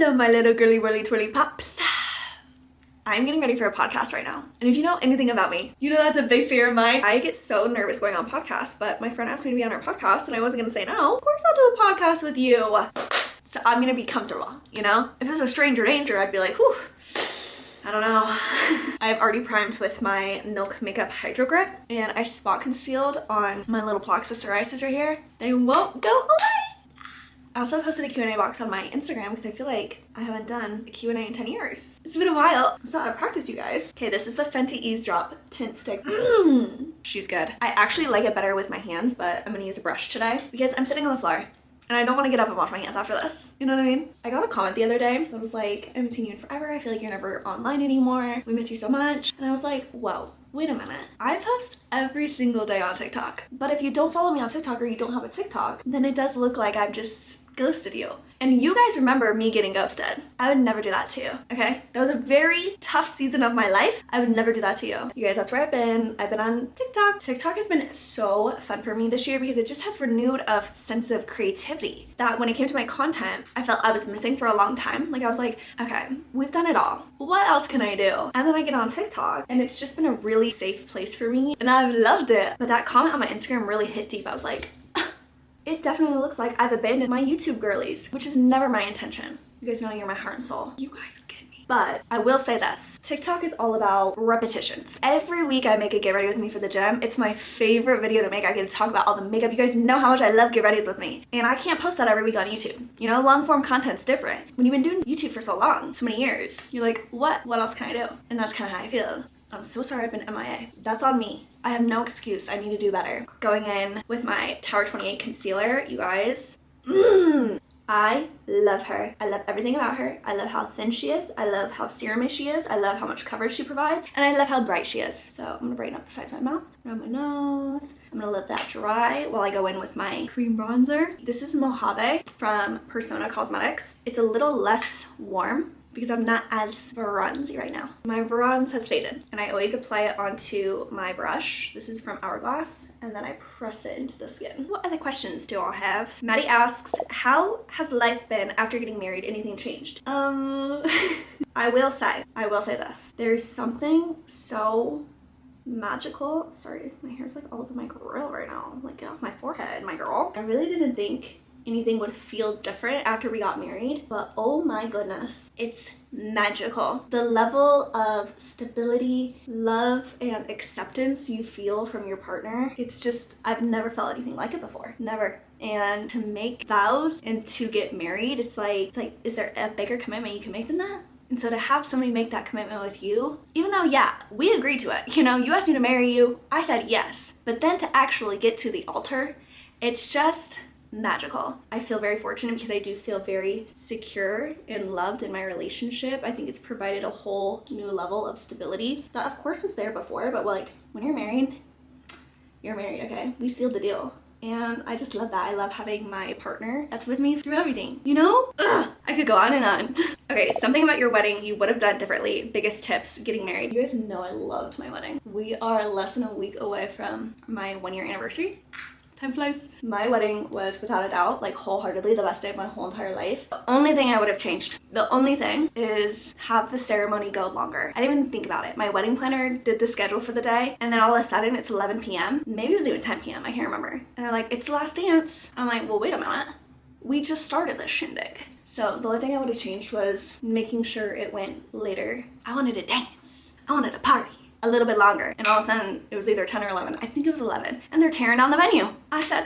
Hello, my little girly, whirly, twirly pops. I'm getting ready for a podcast right now. And if you know anything about me, you know that's a big fear of mine. I get so nervous going on podcasts, but my friend asked me to be on her podcast and I wasn't gonna say no. Of course I'll do a podcast with you. So I'm gonna be comfortable, you know? If it's a stranger danger, I'd be like, whew, I don't know. I've already primed with my Milk Makeup Hydro Grip and I spot concealed on my little plaques of psoriasis right here. They won't go away. I also posted a Q&A box on my Instagram because I feel like I haven't done a Q&A in 10 years. It's been a while. I'm still out of practice, you guys. Okay, this is the Fenty Eavesdrop Tint Stick. She's good. I actually like it better with my hands, but I'm gonna use a brush today because I'm sitting on the floor and I don't want to get up and wash my hands after this. You know what I mean? I got a comment the other day that was like, I haven't seen you in forever. I feel like you're never online anymore. We miss you so much. And I was like, whoa. Wait a minute. I post every single day on TikTok. But if you don't follow me on TikTok or you don't have a TikTok, then it does look like I've just ghosted you. And you guys remember me getting ghosted. I would never do that to you, okay? That was a very tough season of my life. I would never do that to you. You guys, that's where I've been. I've been on TikTok. TikTok has been so fun for me this year because it just has renewed a sense of creativity that when it came to my content, I felt I was missing for a long time. Like I was like, okay, we've done it all. What else can I do? And then I get on TikTok and it's just been a really safe place for me and I've loved it. But that comment on my Instagram really hit deep. I was like, it definitely looks like I've abandoned my YouTube girlies, which is never my intention. You guys know you're my heart and soul. You guys get me. But I will say this, TikTok is all about repetitions. Every week I make a get ready with me for the gym. It's my favorite video to make. I get to talk about all the makeup. You guys know how much I love get readies with me. And I can't post that every week on YouTube. You know, long form content's different. When you've been doing YouTube for so long, so many years, you're like, what else can I do? And that's kind of how I feel. I'm so sorry I've been MIA. That's on me. I have no excuse. I need to do better. Going in with my Tower 28 concealer, you guys. I love her. I love everything about her. I love how thin she is. I love how serum-y she is. I love how much coverage she provides. And I love how bright she is. So I'm gonna brighten up the sides of my mouth, around my nose. I'm gonna let that dry while I go in with my cream bronzer. This is Mojave from Persona Cosmetics. It's a little less warm because I'm not as bronzy right now. My bronze has faded and I always apply it onto my brush. This is from Hourglass and then I press it into the skin. What other questions do I have? Maddie asks, how has life been after getting married? Anything changed? I will say this. There's something so magical. Sorry, my hair's like all over my grill right now. Like get off my forehead, my girl. I really didn't think anything would feel different after we got married, but oh my goodness, it's magical. The level of stability, love, and acceptance you feel from your partner, it's just, I've never felt anything like it before, never. And to make vows and to get married, it's like, is there a bigger commitment you can make than that? And so to have somebody make that commitment with you, even though, yeah, we agreed to it, you know, you asked me to marry you, I said yes, but then to actually get to the altar, it's just magical. I feel very fortunate because I do feel very secure and loved in my relationship. I think it's provided a whole new level of stability that of course was there before, but like when you're married, okay? We sealed the deal. And I just love that. I love having my partner that's with me through everything, you know? Ugh, I could go on and on. Okay, something about your wedding you would have done differently. Biggest tips getting married. You guys know I loved my wedding. We are less than a week away from my 1-year anniversary. Time flies. My wedding was without a doubt, like wholeheartedly the best day of my whole entire life. The only thing I would have changed, the only thing is have the ceremony go longer. I didn't even think about it. My wedding planner did the schedule for the day and then all of a sudden it's 11 p.m. Maybe it was even 10 p.m. I can't remember. And they're like, it's the last dance. I'm like, well, wait a minute. We just started this shindig. So the only thing I would have changed was making sure it went later. I wanted to dance. I wanted to party. A little bit longer, and all of a sudden it was either 10 or 11. I think it was 11, and they're tearing down the venue. I said,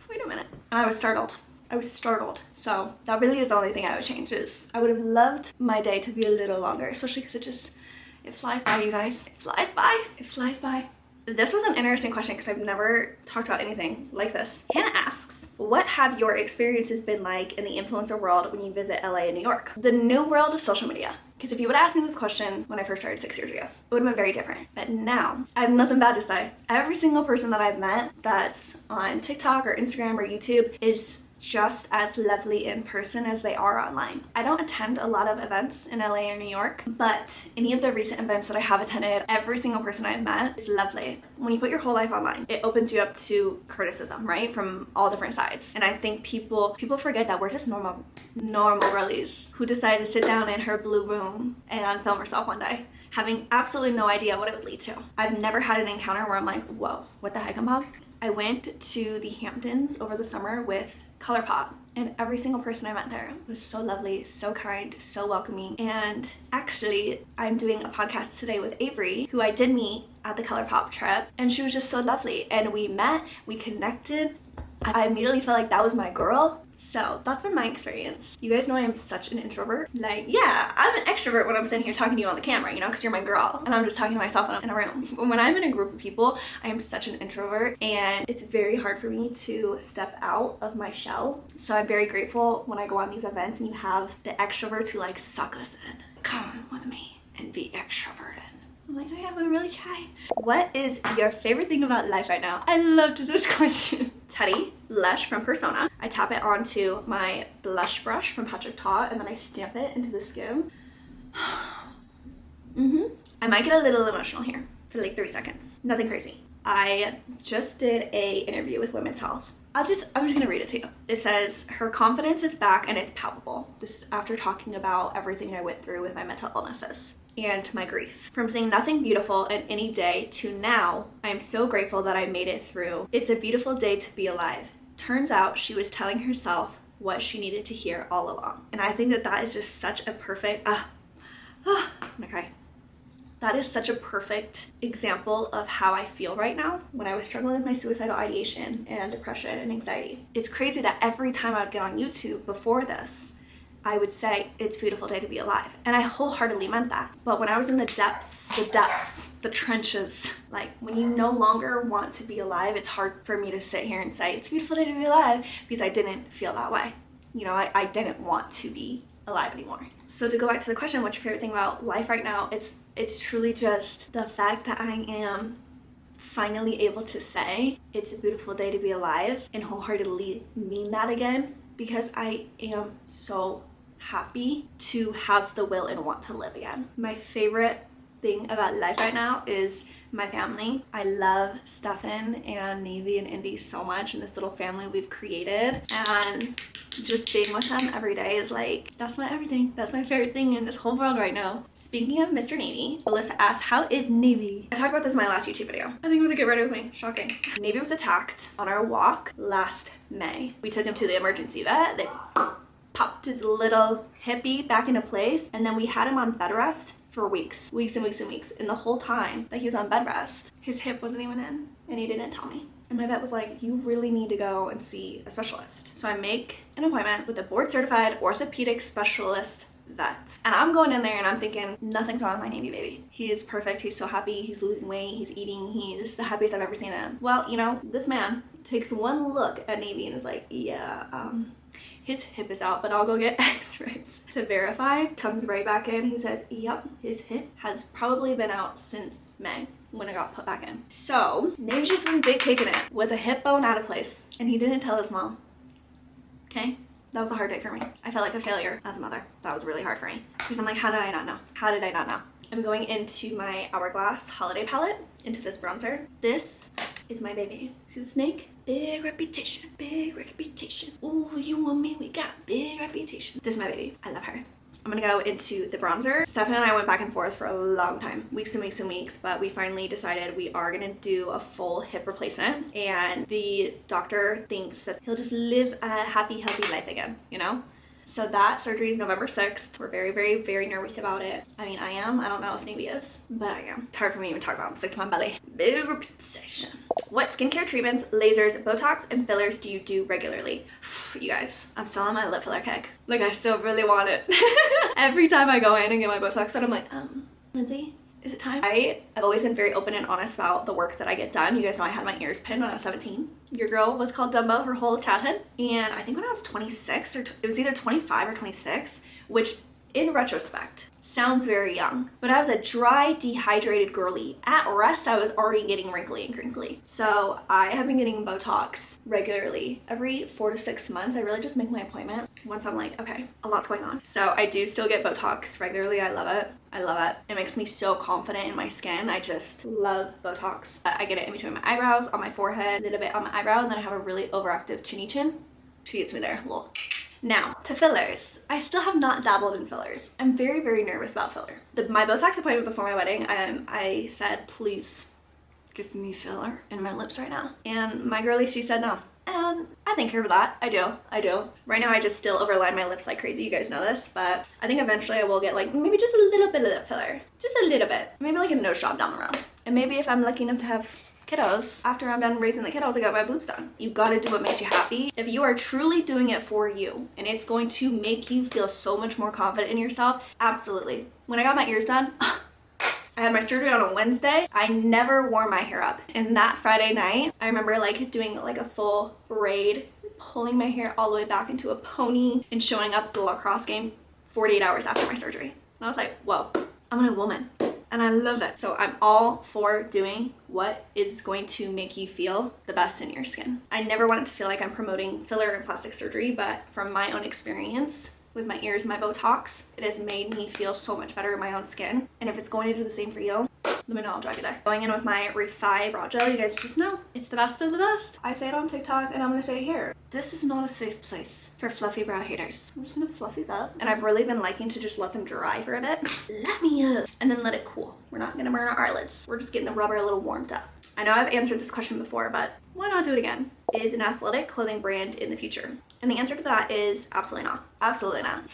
wait a minute, and I was startled. So that really is the only thing I would change. Is I would have loved my day to be a little longer, especially because it flies by, you guys. It flies by. This was an interesting question because I've never talked about anything like this. Hannah asks, what have your experiences been like in the influencer world when you visit LA and New York? The new world of social media. Because if you would ask me this question when I first started 6 years ago, it would have been very different. But now, I have nothing bad to say. Every single person that I've met that's on TikTok or Instagram or YouTube is just as lovely in person as they are online. I don't attend a lot of events in LA or New York, but any of the recent events that I have attended, every single person I've met is lovely. When you put your whole life online, it opens you up to criticism, right? From all different sides. And I think people forget that we're just normal girlies who decided to sit down in her blue room and film herself one day, having absolutely no idea what it would lead to. I've never had an encounter where I'm like, whoa, what the heck, Mom? I went to the Hamptons over the summer with ColourPop, and every single person I met there was so lovely, so kind, so welcoming. And actually, I'm doing a podcast today with Avery, who I did meet at the ColourPop trip, and she was just so lovely. And we met, we connected. I immediately felt like that was my girl. So that's been my experience. You guys know I am such an introvert. Like, yeah, I'm an extrovert when I'm sitting here talking to you on the camera, you know, because you're my girl. And I'm just talking to myself in a room. When I'm in a group of people, I am such an introvert. And it's very hard for me to step out of my shell. So I'm very grateful when I go on these events and you have the extroverts who like suck us in. Come with me and be extroverted. I'm like, I'm really shy. What is your favorite thing about life right now? I loved this question. Teddy Lash from Persona. I tap it onto my blush brush from Patrick Ta, and then I stamp it into the skin. I might get a little emotional here for like 3 seconds. Nothing crazy. I just did a interview with Women's Health. I'm just gonna read it to you. It says, her confidence is back and it's palpable. This is after talking about everything I went through with my mental illnesses and my grief. From seeing nothing beautiful in any day to now, I am so grateful that I made it through. It's a beautiful day to be alive. Turns out she was telling herself what she needed to hear all along. And I think that that is just such a perfect, okay. That is such a perfect example of how I feel right now when I was struggling with my suicidal ideation and depression and anxiety. It's crazy that every time I would get on YouTube before this, I would say, it's a beautiful day to be alive. And I wholeheartedly meant that. But when I was in the depths, the trenches, like when you no longer want to be alive, it's hard for me to sit here and say, it's a beautiful day to be alive, because I didn't feel that way. You know, I didn't want to be alive anymore. So to go back to the question, what's your favorite thing about life right now? It's truly just the fact that I am finally able to say, it's a beautiful day to be alive, and wholeheartedly mean that again, because I am so happy to have the will and want to live again. My favorite thing about life right now is my family. I love Stefan and Navy and Indy so much, and this little family we've created, and just being with them every day is like, that's my everything. That's my favorite thing in this whole world right now. Speaking of Mr. Navy, Alyssa asked, how is Navy? I talked about this in my last YouTube video. I think it was a get ready with me. Shocking. Navy was attacked on our walk last May. We took him to the emergency vet. They popped his little hippie back into place, and then we had him on bed rest for weeks and weeks. And the whole time that he was on bed rest, his hip wasn't even in, and he didn't tell me. And my vet was like, you really need to go and see a specialist. So I make an appointment with a board certified orthopedic specialist vet. And I'm going in there and I'm thinking, nothing's wrong with my Navy baby. He is perfect. He's so happy. He's losing weight. He's eating. He's the happiest I've ever seen him. Well, you know, this man takes one look at Navy and is like, yeah, his hip is out, but I'll go get x-rays to verify. Comes right back in. He said, yep, his hip has probably been out since May when it got put back in. So Nave's just been big kicking it with a hip bone out of place, and he didn't tell his mom. Okay? That was a hard day for me. I felt like a failure as a mother. That was really hard for me, because I'm like, how did I not know? How did I not know? I'm going into my Hourglass holiday palette, into this bronzer. This is my baby. See the snake? Big reputation, big reputation. Ooh, you and me, we got big reputation. This is my baby. I love her. I'm gonna go into the bronzer. Stefan and I went back and forth for a long time, weeks and weeks, but we finally decided we are gonna do a full hip replacement, and the doctor thinks that he'll just live a happy, healthy life again, you know? So that surgery is November 6th. We're very, very, very nervous about it. I mean, I am. I don't know if Navy is, but I am. It's hard for me to even talk about. I'm sick to my belly. Big reputation. What skincare treatments, lasers, Botox, and fillers do you do regularly? You guys, I'm still on my lip filler kick. Like, I still really want it. Every time I go in and get my Botox done, I'm like, Lindsay, is it time? I've always been very open and honest about the work that I get done. You guys know I had my ears pinned when I was 17. Your girl was called Dumbo her whole childhood. And I think when I was 26, or it was either 25 or 26, which in retrospect, sounds very young, but I was a dry, dehydrated girly. At rest, I was already getting wrinkly and crinkly. So I have been getting Botox regularly. Every 4 to 6 months, I really just make my appointment once I'm like, okay, a lot's going on. So I do still get Botox regularly. I love it. I love it. It makes me so confident in my skin. I just love Botox. I get it in between my eyebrows, on my forehead, a little bit on my eyebrow, and then I have a really overactive chinny chin. She gets me there, lol. Now, to fillers. I still have not dabbled in fillers. I'm very, very nervous about filler. My Botox appointment before my wedding, I said, please give me filler in my lips right now. And my girly, she said no. And I thank her for that. I do. Right now I just still overline my lips like crazy. You guys know this, but I think eventually I will get like maybe just a little bit of that filler. Just a little bit. Maybe like a nose job down the road. And maybe if I'm lucky enough to have kiddos, after I'm done raising the kiddos, I got my boobs done. You gotta do what makes you happy. If you are truly doing it for you and it's going to make you feel so much more confident in yourself, absolutely. When I got my ears done, I had my surgery on a Wednesday. I never wore my hair up. And that Friday night, I remember like doing like a full braid, pulling my hair all the way back into a pony and showing up at the lacrosse game 48 hours after my surgery. And I was like, whoa, I'm a woman. And I love it. So I'm all for doing what is going to make you feel the best in your skin. I never want it to feel like I'm promoting filler and plastic surgery, but from my own experience with my ears and my Botox, it has made me feel so much better in my own skin. And if it's going to do the same for you, let me know, I'll drive you there. Going in with my Refi Brow Gel, you guys just know it's the best of the best. I say it on TikTok and I'm gonna say it here. This is not a safe place for fluffy brow haters. I'm just gonna fluff these up. And I've really been liking to just let them dry for a bit. Let me up. And then let it cool. We're not gonna burn our eyelids. We're just getting the rubber a little warmed up. I know I've answered this question before, but why not do it again? Is an athletic clothing brand in the future? And the answer to that is absolutely not. Absolutely not.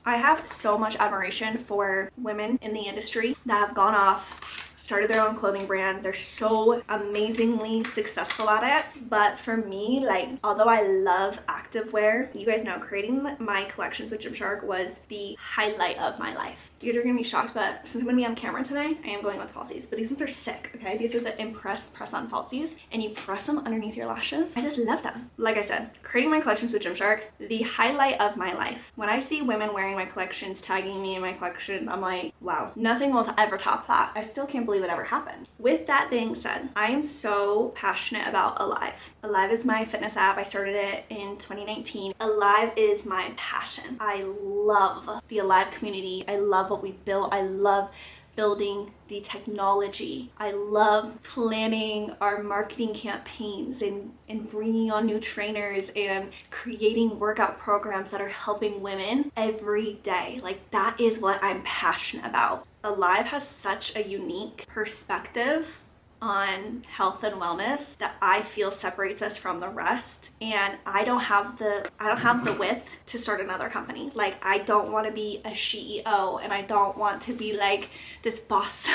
I have so much admiration for women in the industry that have gone off, started their own clothing brand. They're so amazingly successful at it. But for me, like, although I love activewear, you guys know creating my collections with Gymshark was the highlight of my life. You guys are gonna be shocked, but since I'm gonna be on camera today, I am going with falsies. But these ones are sick, okay? These are the Impress press-on falsies, and you press them underneath your lashes. I just love them. Like I said, creating my collections with Gymshark, the highlight of my life. When I see women wearing my collections, tagging me in my collections, I'm like, wow, nothing will ever top that. I still can't believe it ever happened. With that being said, I am so passionate about Alive. Alive is my fitness app. I started it in 2019. Alive is my passion. I love the Alive community. I love what we built. I love building the technology. I love planning our marketing campaigns and bringing on new trainers and creating workout programs that are helping women every day. Like, that is what I'm passionate about. Alive has such a unique perspective on health and wellness that I feel separates us from the rest. And I don't have the width to start another company. Like, I don't want to be a CEO and I don't want to be like this boss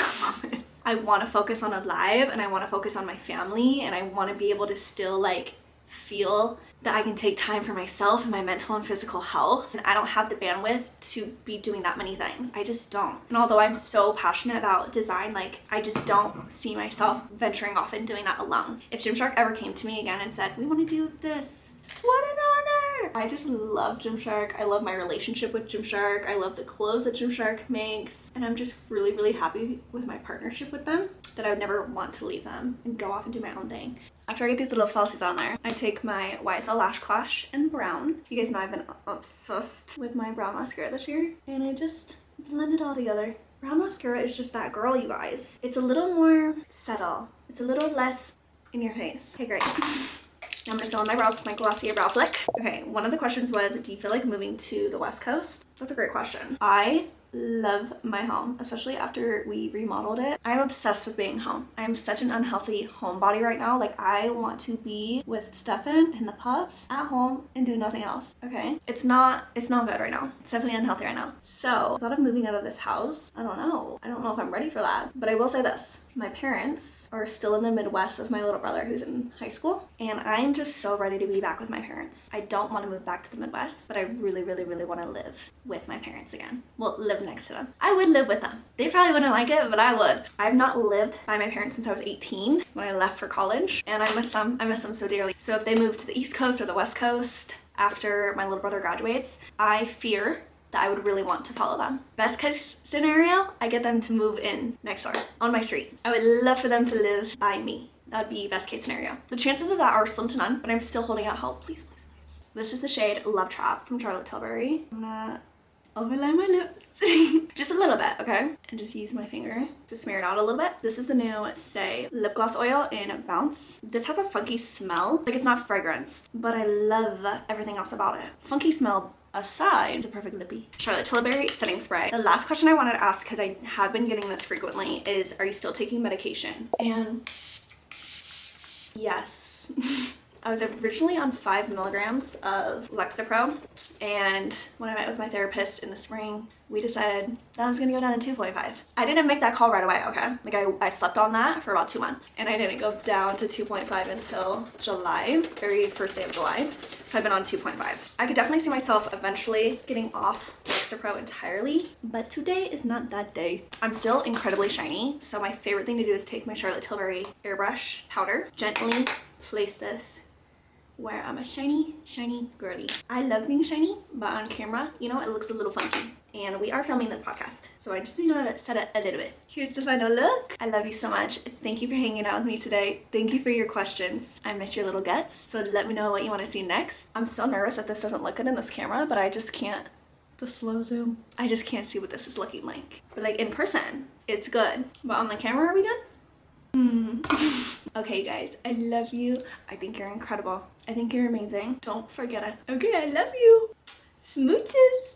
woman. I want to focus on Alive and I want to focus on my family and I want to be able to still like feel that I can take time for myself and my mental and physical health. And I don't have the bandwidth to be doing that many things. I just don't. And although I'm so passionate about design, like, I just don't see myself venturing off and doing that alone. If Gymshark ever came to me again and said, we want to do this, what an honor! I just love Gymshark. I love my relationship with Gymshark. I love the clothes that Gymshark makes. And I'm just really, really happy with my partnership with them, that I would never want to leave them and go off and do my own thing. After I get these little falsies on there, I take my YSL Lash Clash in brown. You guys know I've been obsessed with my brown mascara this year. And I just blend it all together. Brown mascara is just that girl, you guys. It's a little more subtle. It's a little less in your face. Okay, great. Now I'm gonna fill in my brows with my Glossier Brow Flick. Okay, one of the questions was, do you feel like moving to the West Coast? That's a great question. I love my home, especially after we remodeled it. I'm obsessed with being home. I am such an unhealthy homebody right now. Like, I want to be with Stefan and the pups at home and do nothing else. Okay, it's not good right now. It's definitely unhealthy right now. So I thought of moving out of this house. I don't know if I'm ready for that, but I will say this. My parents are still in the Midwest with my little brother who's in high school, and I'm just so ready to be back with my parents. I don't want to move back to the Midwest, but I really, really, really want to live with my parents again. Well, live next to them. I would live with them. They probably wouldn't like it, but I would. I've not lived by my parents since I was 18 when I left for college, and I miss them. I miss them so dearly. So if they move to the East Coast or the West Coast after my little brother graduates, I fear that I would really want to follow them. Best case scenario, I get them to move in next door on my street. I would love for them to live by me. That'd be best case scenario. The chances of that are slim to none, but I'm still holding out hope. Please, please, please. This is the shade Love Trap from Charlotte Tilbury. I'm gonna overlay my lips just a little bit, okay? And just use my finger to smear it out a little bit. This is the new Saie lip gloss oil in Bounce. This has a funky smell. Like, it's not fragrance, but I love everything else about it. Funky smell aside, it's a perfect lippie. Charlotte Tilbury setting spray. The last question I wanted to ask, because I have been getting this frequently, is are you still taking medication? And yes. I was originally on 5 milligrams of Lexapro, and when I met with my therapist in the spring, we decided that I was gonna go down to 2.5. I didn't make that call right away, okay? Like, I slept on that for about 2 months, and I didn't go down to 2.5 until July, very first day of July. So I've been on 2.5. I could definitely see myself eventually getting off Lexapro entirely, but today is not that day. I'm still incredibly shiny, so my favorite thing to do is take my Charlotte Tilbury airbrush powder, gently place this where I'm a shiny, shiny girly. I love being shiny, but on camera, you know, it looks a little funky. And we are filming this podcast, so I just need to set it a little bit. Here's the final look. I love you so much. Thank you for hanging out with me today. Thank you for your questions. I miss your little guts, so let me know what you want to see next. I'm so nervous that this doesn't look good in this camera, but I just can't. The slow zoom. I just can't see what this is looking like. But like in person, it's good. But on the camera, are we good? Okay, guys, I love you. I think you're incredible. I think you're amazing. Don't forget it. Okay, I love you. Smooches.